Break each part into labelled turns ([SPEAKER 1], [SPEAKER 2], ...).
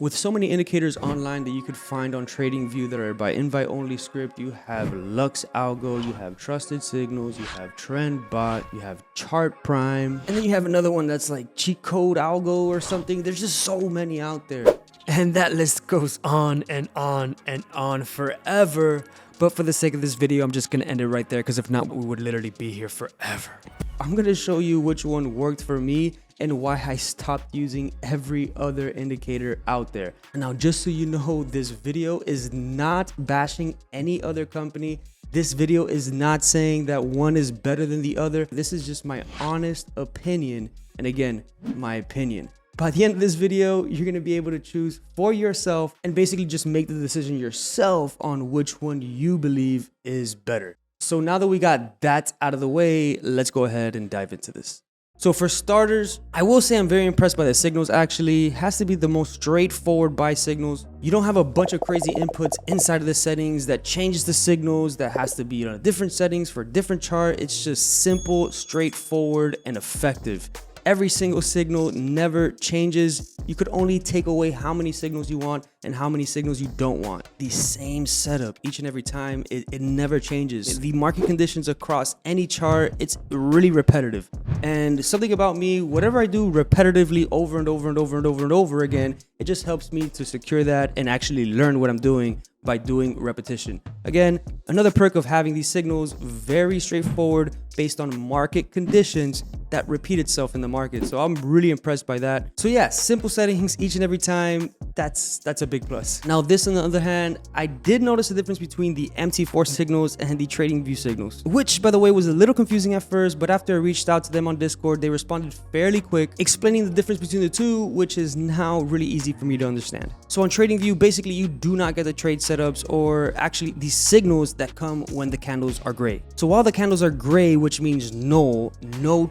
[SPEAKER 1] With so many indicators online that you could find on TradingView that are by invite only script, you have Lux Algo, you have Trusted Signals, you have Trend Bot, you have Chart Prime, and then you have another one that's like Cheat Code Algo or something. There's just so many out there.
[SPEAKER 2] And that list goes on and on and on forever. But for the sake of this video, I'm just gonna end it right there, because if not, we would literally be here forever.
[SPEAKER 1] I'm gonna show you which one worked for me and why I stopped using every other indicator out there. Now, just so you know, this video is not bashing any other company. This video is not saying that one is better than the other. This is just my honest opinion. And again, my opinion. By the end of this video, you're gonna be able to choose for yourself and basically just make the decision yourself on which one you believe is better. So now that we got that out of the way, let's go ahead and dive into this. So for starters, I will say I'm very impressed by the signals. Actually, it has to be the most straightforward buy signals. You don't have a bunch of crazy inputs inside of the settings that changes the signals, that has to be on different settings for different chart. It's just simple, straightforward, and effective. Every single signal never changes. You could only take away how many signals you want and how many signals you don't want. The same setup each and every time. It never changes. The market conditions across any chart, it's really repetitive. And something about me, whatever I do repetitively over and over and over and over and over again, it just helps me to secure that and actually learn what I'm doing by doing repetition. Again, another perk of having these signals, very straightforward, based on market conditions that repeat itself in the market. So I'm really impressed by that. So yeah, simple settings each and every time. That's a big plus. Now this, on the other hand, I did notice a difference between the MT4 signals and the TradingView signals, which by the way was a little confusing at first, but after I reached out to them on Discord, they responded fairly quick, explaining the difference between the two, which is now really easy for me to understand. So on TradingView, basically you do not get the trade setups, or actually the signals that come when the candles are gray. So while the candles are gray, which means no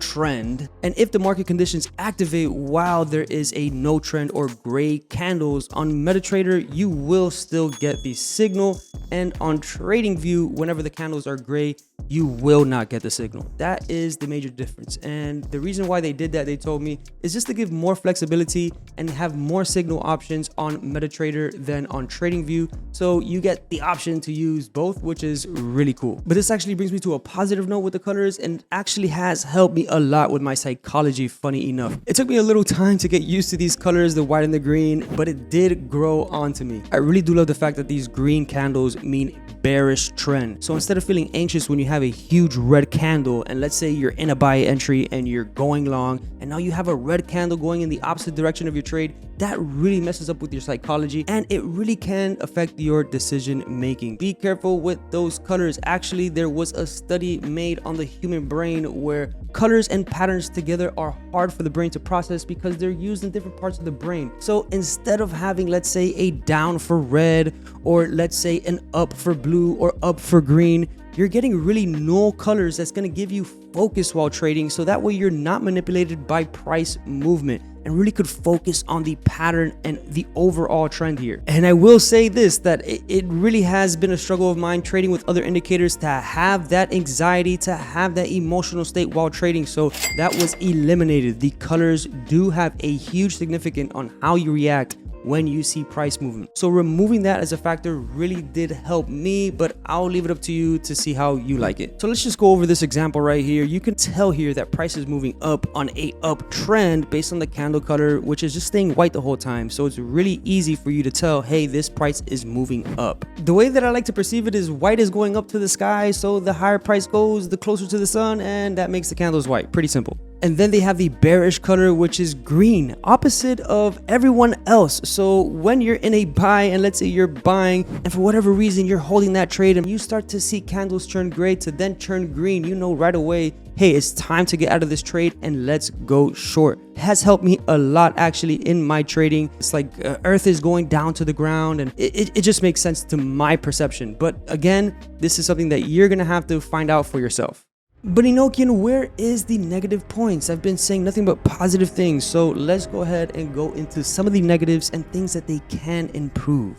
[SPEAKER 1] trend, and if the market conditions activate while there is a no trend or gray candles on MetaTrader, you will still get the signal, and on TradingView, whenever the candles are gray, you will not get the signal. That is the major difference. And the reason why they did that, they told me, is just to give more flexibility and have more signal options on MetaTrader than on TradingView. So you get the option to use both, which is really cool. But this actually brings me to a positive note with the colors, and actually has helped me a lot with my psychology, funny enough. It took me a little time to get used to these colors, the white and the green, but it did grow onto me. I really do love the fact that these green candles mean bearish trend. So instead of feeling anxious when you have a huge red candle, and let's say you're in a buy entry and you're going long, and now you have a red candle going in the opposite direction of your trade, that really messes up with your psychology, and it really can affect your decision making. Be careful with those colors. Actually, there was a study made on the human brain where colors and patterns together are hard for the brain to process because they're used in different parts of the brain. So instead of having, let's say, a down for red, or let's say an up for blue or up for green, you're getting really null colors that's going to give you focus while trading, so that way you're not manipulated by price movement and really could focus on the pattern and the overall trend here. And I will say this, that it really has been a struggle of mine trading with other indicators to have that anxiety, to have that emotional state while trading. So that was eliminated. The colors do have a huge significance on how you react when you see price movement. So removing that as a factor really did help me, but I'll leave it up to you to see how you like it. So let's just go over this example right here. You can tell here that price is moving up on a uptrend based on the candle color, which is just staying white the whole time. So it's really easy for you to tell, hey, this price is moving up. The way that I like to perceive it is white is going up to the sky, so the higher price goes, the closer to the sun, and that makes the candles white. Pretty simple. And then they have the bearish color, which is green, opposite of everyone else. So when you're in a buy, and let's say you're buying, and for whatever reason you're holding that trade, and you start to see candles turn gray to then turn green, you know right away, hey, it's time to get out of this trade and let's go short. It has helped me a lot actually in my trading. It's like earth is going down to the ground, and it just makes sense to my perception. But again, this is something that you're gonna have to find out for yourself. But Enochian, where is the negative points? I've been saying nothing but positive things. So let's go ahead and go into some of the negatives and things that they can improve.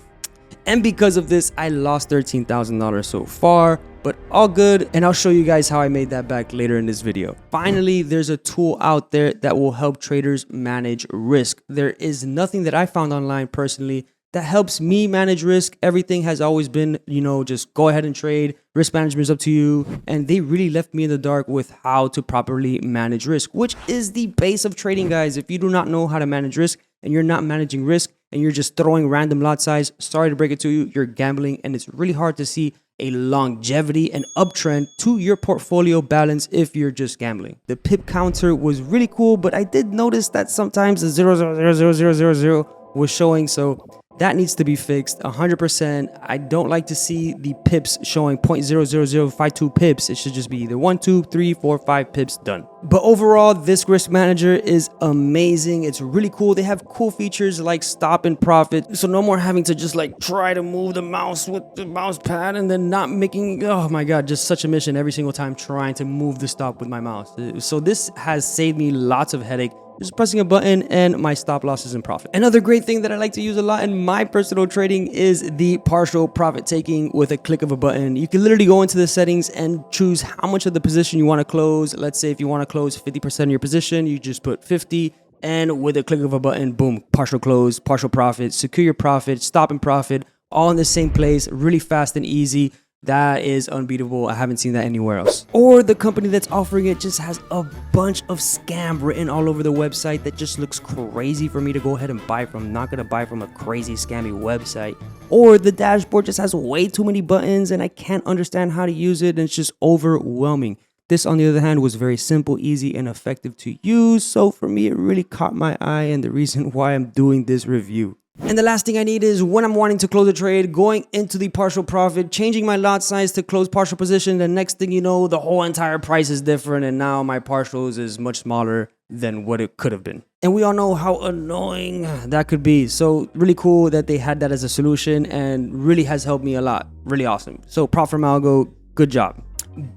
[SPEAKER 1] And because of this, I lost $13,000 so far, but all good. And I'll show you guys how I made that back later in this video. Finally, there's a tool out there that will help traders manage risk. There is nothing that I found online personally that helps me manage risk. Everything has always been, just go ahead and trade. Risk management is up to you. And they really left me in the dark with how to properly manage risk, which is the base of trading, guys. If you do not know how to manage risk and you're not managing risk and you're just throwing random lot size, sorry to break it to you, you're gambling. And it's really hard to see a longevity and uptrend to your portfolio balance if you're just gambling. The pip counter was really cool, but I did notice that sometimes the 0.00000 was showing, so that needs to be fixed 100%. I don't like to see the pips showing 0.00052 pips. It should just be either 1, 2, 3, 4, 5 pips done. But overall, this risk manager is amazing. It's really cool. They have cool features like stop and profit. So no more having to just like try to move the mouse with the mouse pad and then not making, oh my God, just such a mission every single time trying to move the stop with my mouse. So this has saved me lots of headache. Just pressing a button and my stop loss is in profit. Another great thing that I like to use a lot in my personal trading is the partial profit taking with a click of a button. You can literally go into the settings and choose how much of the position you want to close. Let's say if you want to close 50% of your position, you just put 50, and with a click of a button, boom, partial close, partial profit, secure your profit, stop and profit, all in the same place, really fast and easy. That is unbeatable. I haven't seen that anywhere else. Or the company that's offering it just has a bunch of scam written all over the website that just looks crazy for me to go ahead and buy from. Not gonna buy from a crazy scammy website. Or the dashboard just has way too many buttons and I can't understand how to use it and it's just overwhelming. This, on the other hand, was very simple, easy, and effective to use. So for me, it really caught my eye and the reason why I'm doing this review. And the last thing I need is when I'm wanting to close a trade, going into the partial profit, changing my lot size to close partial position. The next thing you know, the whole entire price is different. And now my partials is much smaller than what it could have been. And we all know how annoying that could be. So really cool that they had that as a solution and really has helped me a lot. Really awesome. So prop from Algo, good job.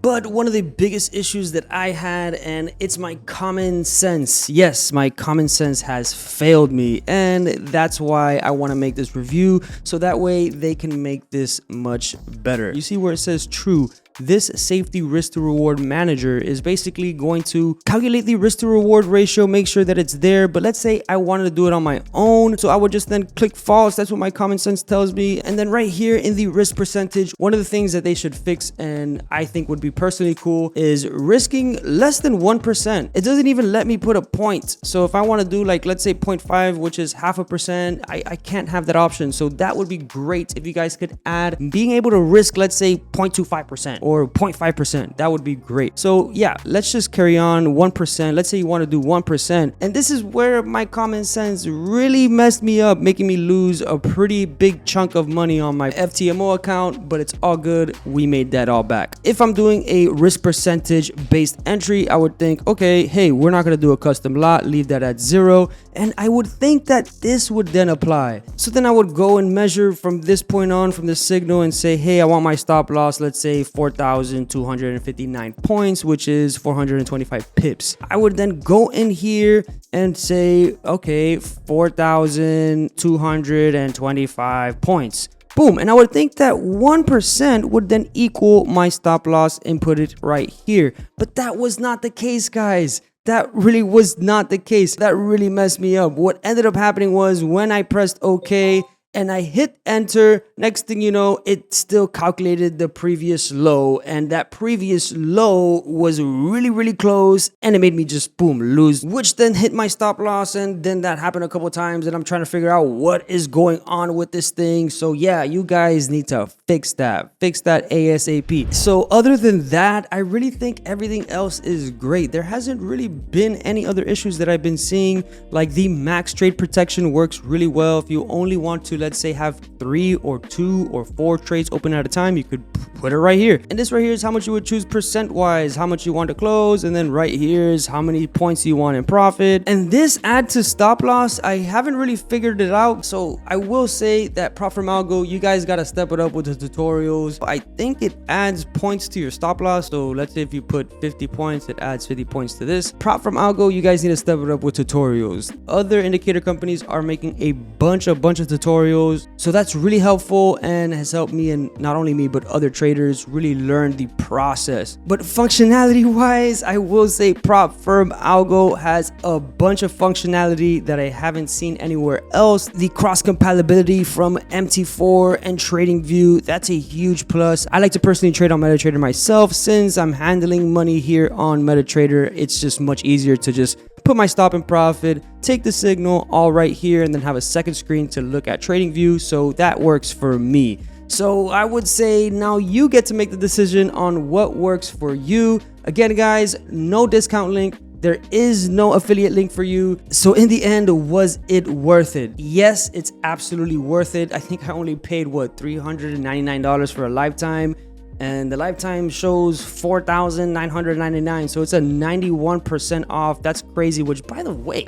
[SPEAKER 1] But one of the biggest issues that I had, and it's my common sense. Yes, my common sense has failed me, and that's why I want to make this review, so that way they can make this much better. You see where it says true? This safety risk to reward manager is basically going to calculate the risk to reward ratio, make sure that it's there. But let's say I wanted to do it on my own. So I would just then click false. That's what my common sense tells me. And then right here in the risk percentage, one of the things that they should fix, and I think would be personally cool, is risking less than 1%. It doesn't even let me put a point. So if I want to do like, let's say 0.5, which is 0.5%, I can't have that option. So that would be great if you guys could add being able to risk, let's say 0.25%. Or 0.5%. That would be great. So yeah, let's just carry on 1%. Let's say you want to do 1%. And this is where my common sense really messed me up, making me lose a pretty big chunk of money on my FTMO account, but it's all good. We made that all back. If I'm doing a risk percentage based entry, I would think, okay, hey, we're not going to do a custom lot, leave that at 0. And I would think that this would then apply. So then I would go and measure from this point on from the signal and say, hey, I want my stop loss, let's say 4,259 points, which is 425 pips. I would then go in here and say, okay, 4,225 points. Boom. And I would think that 1% would then equal my stop loss and put it right here. But that was not the case, guys. That really was not the case. That really messed me up. What ended up happening was when I pressed OK and I hit enter, next thing you know, it still calculated the previous low, and that previous low was really, really close, and it made me just boom, lose, which then hit my stop loss. And then that happened a couple times, and I'm trying to figure out what is going on with this thing. So yeah, you guys need to fix that ASAP. So other than that, I really think everything else is great. There hasn't really been any other issues that I've been seeing. Like the max trade protection works really well. If you only want to, let's say, have 3 or 2 or 4 trades open at a time, you could put it right here. And this right here is how much you would choose percent wise, how much you want to close, and then right here is how many points you want in profit. And this add to stop loss, I haven't really figured it out. So I will say that prop from Algo, you guys got to step it up with the tutorials. I think it adds points to your stop loss. So let's say if you put 50 points, it adds 50 points to this. Prop from Algo, you guys need to step it up with tutorials. Other indicator companies are making a bunch of tutorials tutorials. So that's really helpful and has helped me, and not only me, but other traders really learn the process. But functionality wise, I will say prop firm Algo has a bunch of functionality that I haven't seen anywhere else. The cross compatibility from MT4 and TradingView, that's a huge plus. I like to personally trade on MetaTrader myself. Since I'm handling money here on MetaTrader, it's just much easier to just put my stop and profit, take the signal all right here, and then have a second screen to look at TradingView. So that works for me. So I would say now you get to make the decision on what works for you. Again, guys, no discount link. There is no affiliate link for you. So in the end, was it worth it? Yes, it's absolutely worth it. I think I only paid, what, $399 for a lifetime. And the lifetime shows $4,999. So it's a 91% off. That's crazy, which, by the way,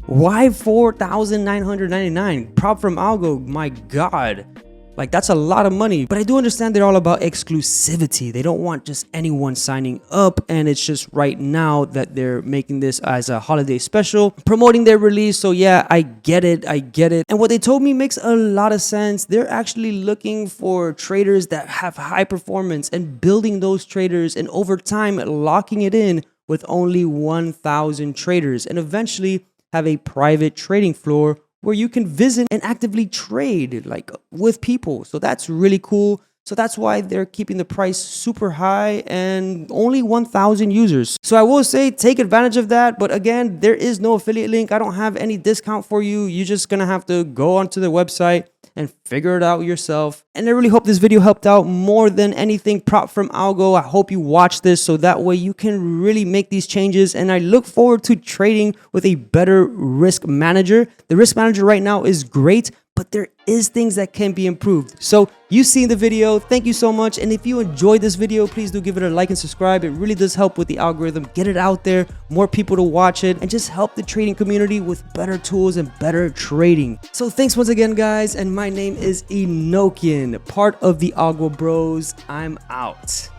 [SPEAKER 1] why $4,999? Prop from Algo, my God. Like, that's a lot of money. But I do understand they're all about exclusivity. They don't want just anyone signing up. And it's just right now that they're making this as a holiday special, promoting their release. So yeah, I get it. And what they told me makes a lot of sense. They're actually looking for traders that have high performance and building those traders, and over time locking it in with only 1,000 traders, and eventually have a private trading floor where you can visit and actively trade like with people. So that's really cool. So that's why they're keeping the price super high and only 1,000 users. So I will say take advantage of that. But again, there is no affiliate link. I don't have any discount for you. You're just gonna have to go onto the website and figure it out yourself. And I really hope this video helped out more than anything. Prop from Algo, I hope you watch this so that way you can really make these changes. And I look forward to trading with a better risk manager. The risk manager right now is great, but there is things that can be improved. So you've seen the video. Thank you so much. And if you enjoyed this video, please do give it a like and subscribe. It really does help with the algorithm. Get it out there, more people to watch it, and just help the trading community with better tools and better trading. So thanks once again, guys. And my name is Enochian, part of the Agua Bros. I'm out.